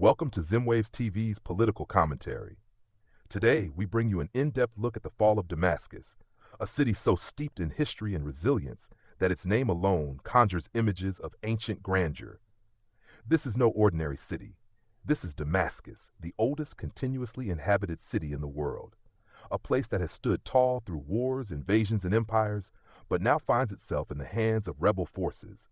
Welcome to Zimwaves TV's political commentary. Today, we bring you an in-depth look at the fall of Damascus, a city so steeped in history and resilience that its name alone conjures images of ancient grandeur. This is no ordinary city. This is Damascus, the oldest continuously inhabited city in the world, a place that has stood tall through wars, invasions, and empires, but now finds itself in the hands of rebel forces.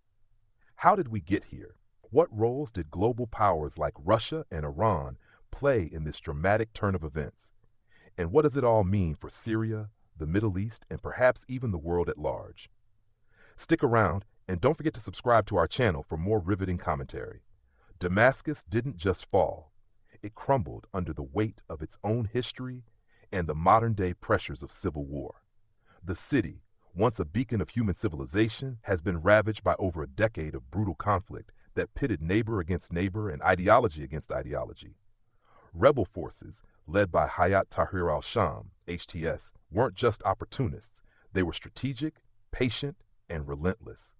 How did we get here? What roles did global powers like Russia and Iran play in this dramatic turn of events? And what does it all mean for Syria, the Middle East, and perhaps even the world at large? Stick around and don't forget to subscribe to our channel for more riveting commentary. Damascus didn't just fall. It crumbled under the weight of its own history and the modern-day pressures of civil war. The city, once a beacon of human civilization, has been ravaged by over a decade of brutal conflict that pitted neighbor against neighbor and ideology against ideology. Rebel forces, led by Hayat Tahrir al-Sham, HTS, weren't just opportunists. They were strategic, patient, and relentless.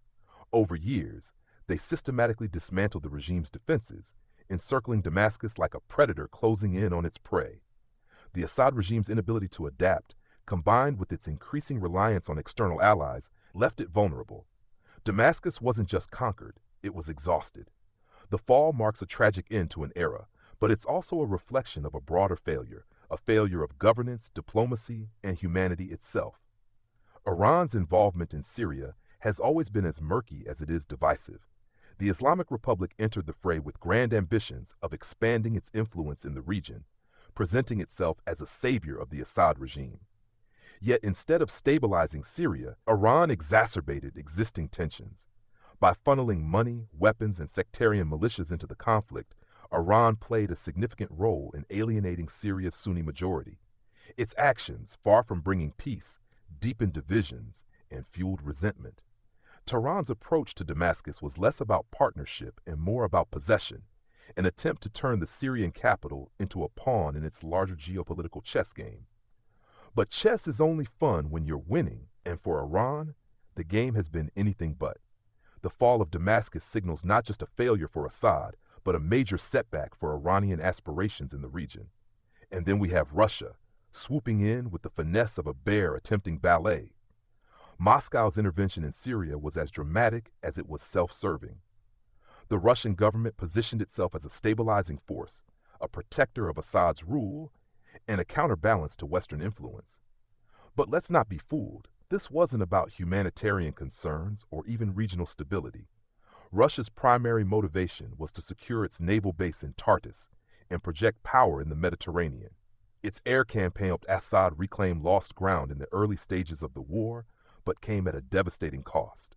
Over years, they systematically dismantled the regime's defenses, encircling Damascus like a predator closing in on its prey. The Assad regime's inability to adapt, combined with its increasing reliance on external allies, left it vulnerable. Damascus wasn't just conquered, it was exhausted. The fall marks a tragic end to an era, but it's also a reflection of a broader failure, a failure of governance, diplomacy, and humanity itself. Iran's involvement in Syria has always been as murky as it is divisive. The Islamic Republic entered the fray with grand ambitions of expanding its influence in the region, presenting itself as a savior of the Assad regime. Yet instead of stabilizing Syria, Iran exacerbated existing tensions. By funneling money, weapons, and sectarian militias into the conflict, Iran played a significant role in alienating Syria's Sunni majority. Its actions, far from bringing peace, deepened divisions and fueled resentment. Tehran's approach to Damascus was less about partnership and more about possession, an attempt to turn the Syrian capital into a pawn in its larger geopolitical chess game. But chess is only fun when you're winning, and for Iran, the game has been anything but. The fall of Damascus signals not just a failure for Assad, but a major setback for Iranian aspirations in the region. And then we have Russia, swooping in with the finesse of a bear attempting ballet. Moscow's intervention in Syria was as dramatic as it was self-serving. The Russian government positioned itself as a stabilizing force, a protector of Assad's rule, and a counterbalance to Western influence. But let's not be fooled. This wasn't about humanitarian concerns or even regional stability. Russia's primary motivation was to secure its naval base in Tartus and project power in the Mediterranean. Its air campaign helped Assad reclaim lost ground in the early stages of the war, but came at a devastating cost.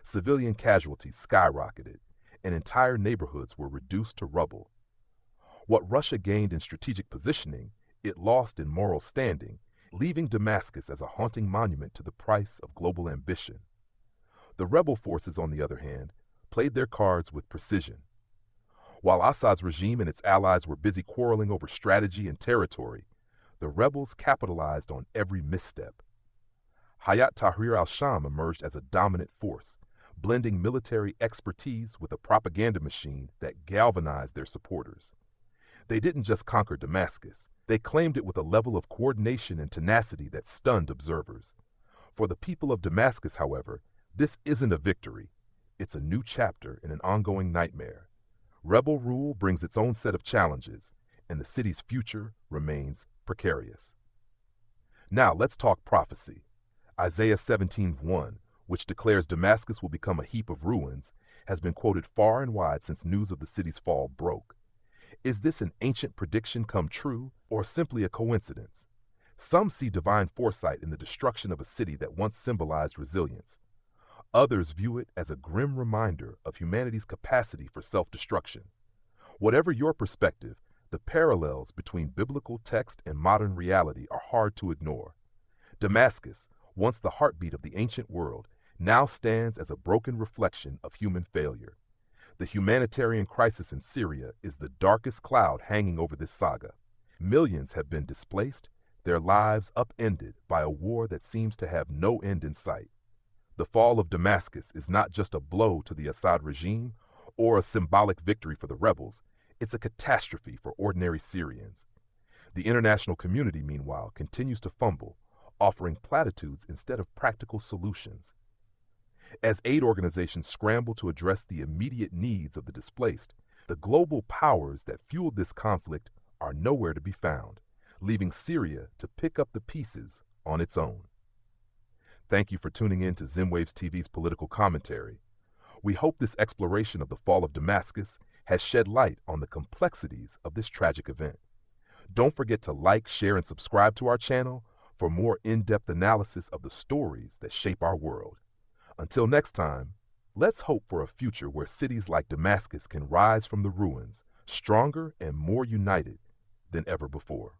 Civilian casualties skyrocketed, and entire neighborhoods were reduced to rubble. What Russia gained in strategic positioning, it lost in moral standing, leaving Damascus as a haunting monument to the price of global ambition. The rebel forces, on the other hand, played their cards with precision. While Assad's regime and its allies were busy quarreling over strategy and territory, the rebels capitalized on every misstep. Hayat Tahrir al-Sham emerged as a dominant force, blending military expertise with a propaganda machine that galvanized their supporters. They didn't just conquer Damascus, they claimed it with a level of coordination and tenacity that stunned observers. For the people of Damascus, however, this isn't a victory. It's a new chapter in an ongoing nightmare. Rebel rule brings its own set of challenges, and the city's future remains precarious. Now let's talk prophecy. Isaiah 17:1, which declares Damascus will become a heap of ruins, has been quoted far and wide since news of the city's fall broke. Is this an ancient prediction come true, or simply a coincidence? Some see divine foresight in the destruction of a city that once symbolized resilience. Others view it as a grim reminder of humanity's capacity for self-destruction. Whatever your perspective, the parallels between biblical text and modern reality are hard to ignore. Damascus, once the heartbeat of the ancient world, now stands as a broken reflection of human failure. The humanitarian crisis in Syria is the darkest cloud hanging over this saga. Millions have been displaced, their lives upended by a war that seems to have no end in sight. The fall of Damascus is not just a blow to the Assad regime or a symbolic victory for the rebels. It's a catastrophe for ordinary Syrians. The international community, meanwhile, continues to fumble, offering platitudes instead of practical solutions. As aid organizations scramble to address the immediate needs of the displaced, the global powers that fueled this conflict are nowhere to be found, leaving Syria to pick up the pieces on its own. Thank you for tuning in to Zimwaves TV's political commentary. We hope this exploration of the fall of Damascus has shed light on the complexities of this tragic event. Don't forget to like, share, and subscribe to our channel for more in-depth analysis of the stories that shape our world. Until next time, let's hope for a future where cities like Damascus can rise from the ruins, stronger and more united than ever before.